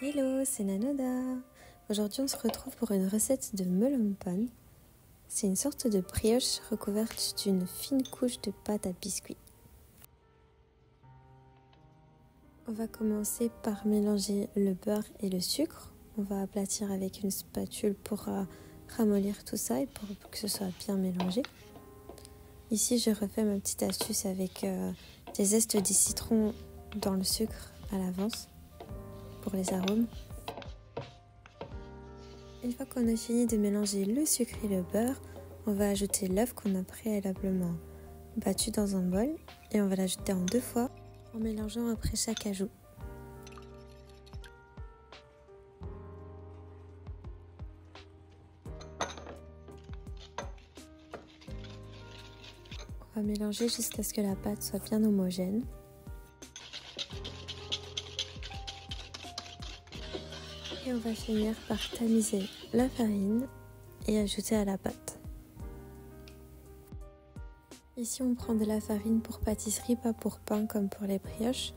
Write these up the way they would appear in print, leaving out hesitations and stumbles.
Hello, c'est Nanoda. Aujourd'hui, on se retrouve pour une recette de melon pan. C'est une sorte de brioche recouverte d'une fine couche de pâte à biscuits. On va commencer par mélanger le beurre et le sucre. On va aplatir avec une spatule pour ramollir tout ça et pour que ce soit bien mélangé. Ici, je refais ma petite astuce avec des zestes de citron dans le sucre à l'avance pour les arômes. Une fois qu'on a fini de mélanger le sucre et le beurre, on va ajouter l'œuf qu'on a préalablement battu dans un bol et on va l'ajouter en 2 fois en mélangeant après chaque ajout. On va mélanger jusqu'à ce que la pâte soit bien homogène. Et on va finir par tamiser la farine et ajouter à la pâte. Ici, on prend de la farine pour pâtisserie, pas pour pain comme pour les brioches.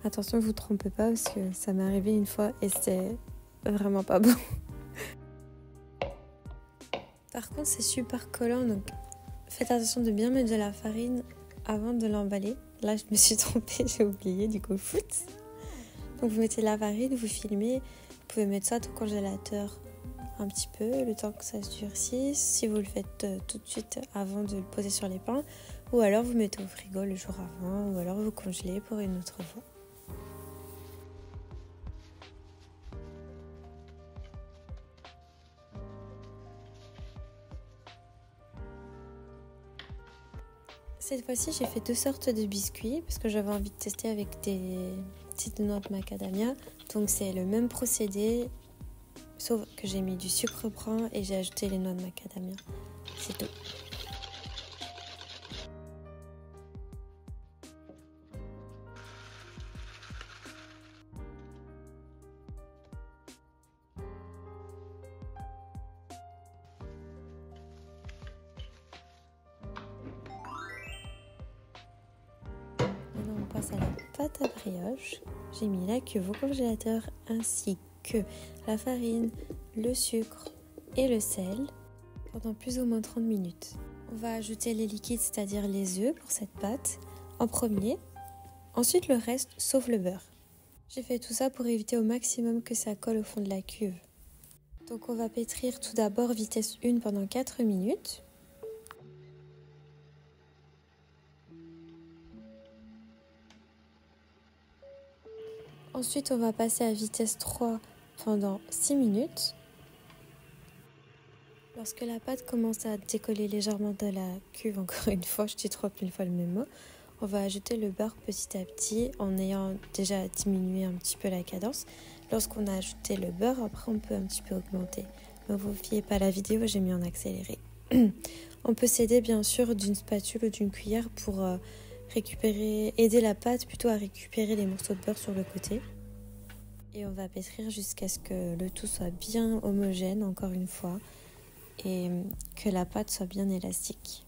Attention, ne vous trompez pas parce que ça m'est arrivé une fois et c'est vraiment pas bon. Par contre, c'est super collant, donc faites attention de bien mettre de la farine avant de l'emballer. Là, je me suis trompée, j'ai oublié, du coup, foot. Donc vous mettez la farine, vous filmez. Vous pouvez mettre ça au congélateur un petit peu, le temps que ça se durcisse, si vous le faites tout de suite avant de le poser sur les pains, ou alors vous mettez au frigo le jour avant, ou alors vous congelez pour une autre fois. Cette fois-ci, j'ai fait 2 sortes de biscuits parce que j'avais envie de tester avec des petites noix de macadamia. Donc c'est le même procédé, sauf que j'ai mis du sucre brun et j'ai ajouté les noix de macadamia. C'est tout. Maintenant on passe à la pâte à brioche. J'ai mis la cuve au congélateur ainsi que la farine, le sucre et le sel pendant plus ou moins 30 minutes. On va ajouter les liquides, c'est-à-dire les œufs pour cette pâte en premier, ensuite le reste sauf le beurre. J'ai fait tout ça pour éviter au maximum que ça colle au fond de la cuve. Donc on va pétrir tout d'abord vitesse 1 pendant 4 minutes. Ensuite on va passer à vitesse 3 pendant 6 minutes. Lorsque la pâte commence à décoller légèrement de la cuve, encore une fois, je dis 3000 fois le même mot, on va ajouter le beurre petit à petit en ayant déjà diminué un petit peu la cadence. Lorsqu'on a ajouté le beurre, après on peut un petit peu augmenter. Ne vous fiez pas à la vidéo, j'ai mis en accéléré. On peut s'aider bien sûr d'une spatule ou d'une cuillère pour aider la pâte plutôt à récupérer les morceaux de beurre sur le côté. Et on va pétrir jusqu'à ce que le tout soit bien homogène, encore une fois, et que la pâte soit bien élastique.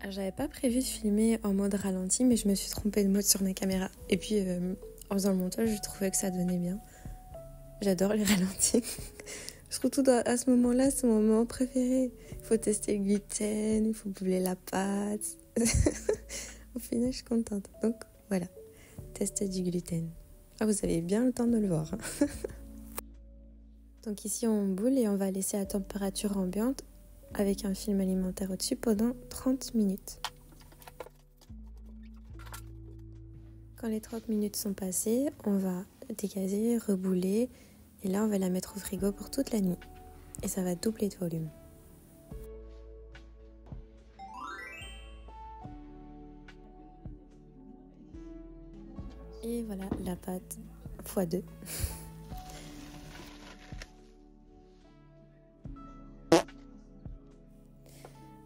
Alors, j'avais pas prévu de filmer en mode ralenti, mais je me suis trompée de mode sur ma caméra. Et puis en faisant le montage, je trouvais que ça donnait bien. J'adore les ralentis. Surtout à ce moment-là, c'est mon moment préféré. Il faut tester le gluten, il faut bouler la pâte. Au final, je suis contente. Donc voilà, test du gluten. Ah, vous avez bien le temps de le voir. Donc ici, on boule et on va laisser à température ambiante avec un film alimentaire au-dessus pendant 30 minutes. Quand les 30 minutes sont passées, on va dégazer, rebouler et là, on va la mettre au frigo pour toute la nuit. Et ça va doubler de volume. Et voilà la pâte x2.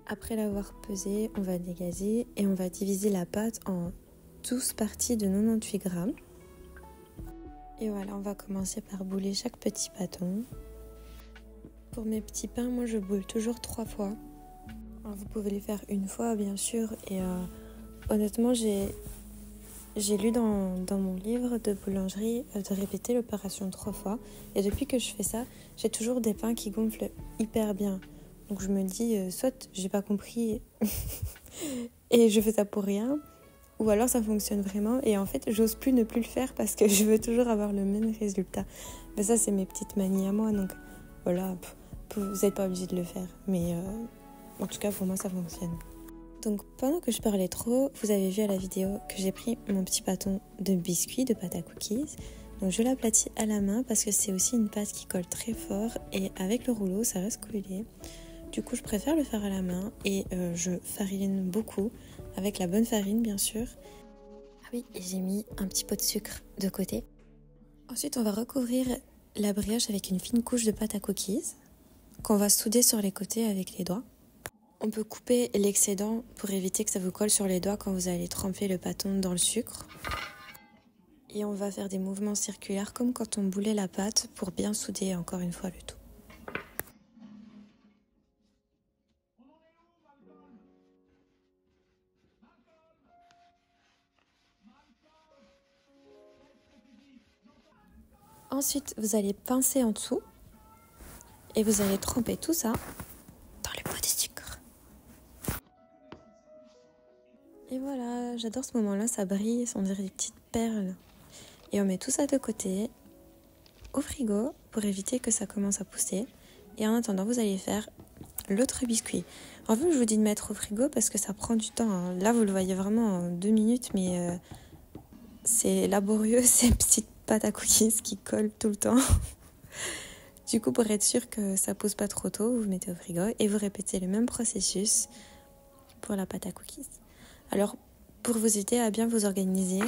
Après l'avoir pesée, on va dégazer et on va diviser la pâte en 12 parties de 98 grammes. Et voilà, on va commencer par bouler chaque petit bâton. Pour mes petits pains, moi je boule toujours 3 fois. Alors, vous pouvez les faire une fois bien sûr et honnêtement j'ai J'ai lu dans mon livre de boulangerie de répéter l'opération 3 fois. Et depuis que je fais ça, j'ai toujours des pains qui gonflent hyper bien. Donc je me dis, soit j'ai pas compris et je fais ça pour rien, ou alors ça fonctionne vraiment. Et en fait, j'ose plus ne plus le faire parce que je veux toujours avoir le même résultat. Mais ça, c'est mes petites manies à moi. Donc voilà, vous n'êtes pas obligé de le faire. Mais en tout cas, pour moi, ça fonctionne. Donc pendant que je parlais trop, vous avez vu à la vidéo que j'ai pris mon petit bâton de biscuits, de pâte à cookies. Donc je l'aplatis à la main parce que c'est aussi une pâte qui colle très fort et avec le rouleau ça reste collé. Du coup je préfère le faire à la main et je farine beaucoup avec la bonne farine bien sûr. Ah oui, et j'ai mis un petit pot de sucre de côté. Ensuite on va recouvrir la brioche avec une fine couche de pâte à cookies qu'on va souder sur les côtés avec les doigts. On peut couper l'excédent pour éviter que ça vous colle sur les doigts quand vous allez tremper le bâton dans le sucre. Et on va faire des mouvements circulaires comme quand on boulait la pâte pour bien souder encore une fois le tout. Ensuite, vous allez pincer en dessous et vous allez tremper tout ça dans le pot de sucre. Et voilà, j'adore ce moment-là, ça brille, on dirait des petites perles. Et on met tout ça de côté, au frigo, pour éviter que ça commence à pousser. Et en attendant, vous allez faire l'autre biscuit. En fait, je vous dis de mettre au frigo parce que ça prend du temps, hein. Là, vous le voyez vraiment en 2 minutes, mais c'est laborieux, ces petites pâtes à cookies qui collent tout le temps. Du coup, pour être sûr que ça pousse pas trop tôt, vous mettez au frigo et vous répétez le même processus pour la pâte à cookies. Alors, pour vous aider à bien vous organiser,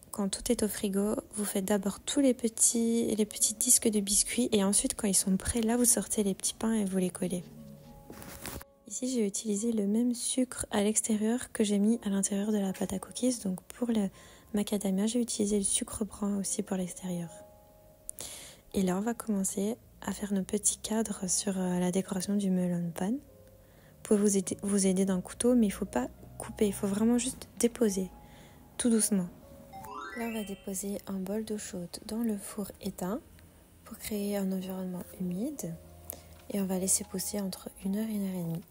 quand tout est au frigo, vous faites d'abord tous les petits disques de biscuits et ensuite, quand ils sont prêts, là, vous sortez les petits pains et vous les collez. Ici, j'ai utilisé le même sucre à l'extérieur que j'ai mis à l'intérieur de la pâte à cookies. Donc, pour le macadamia, j'ai utilisé le sucre brun aussi pour l'extérieur. Et là, on va commencer à faire nos petits cadres sur la décoration du melon pan. Vous pouvez vous aider d'un couteau, mais il ne faut pas couper, il faut vraiment juste déposer, tout doucement. Là, on va déposer un bol d'eau chaude dans le four éteint pour créer un environnement humide. Et on va laisser pousser entre 1 heure et 1 heure et demie.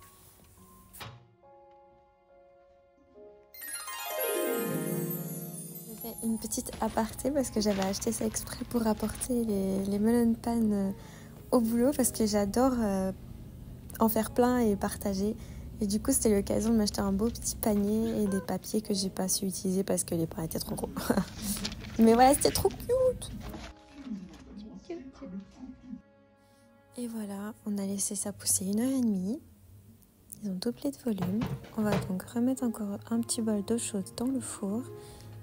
J'ai fait une petite aparté parce que j'avais acheté ça exprès pour apporter les melon pan au boulot parce que j'adore en faire plein et partager. Et du coup, c'était l'occasion de m'acheter un beau petit panier et des papiers que j'ai pas su utiliser parce que les pains étaient trop gros. Mais voilà, c'était trop cute. Et voilà, on a laissé ça pousser 1 heure et demie. Ils ont doublé de volume. On va donc remettre encore un petit bol d'eau chaude dans le four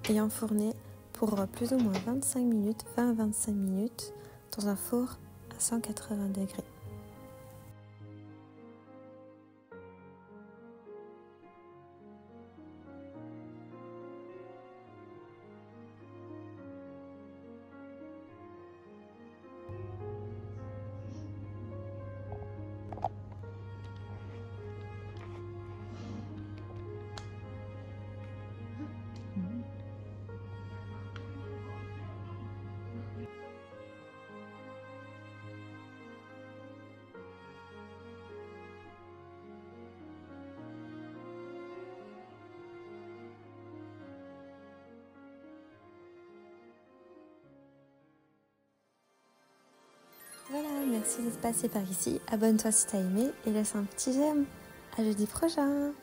et enfourner pour plus ou moins 25 minutes, 20 à 25 minutes, dans un four à 180 degrés. Voilà, merci d'être passé par ici. Abonne-toi si t'as aimé et laisse un petit j'aime. À jeudi prochain!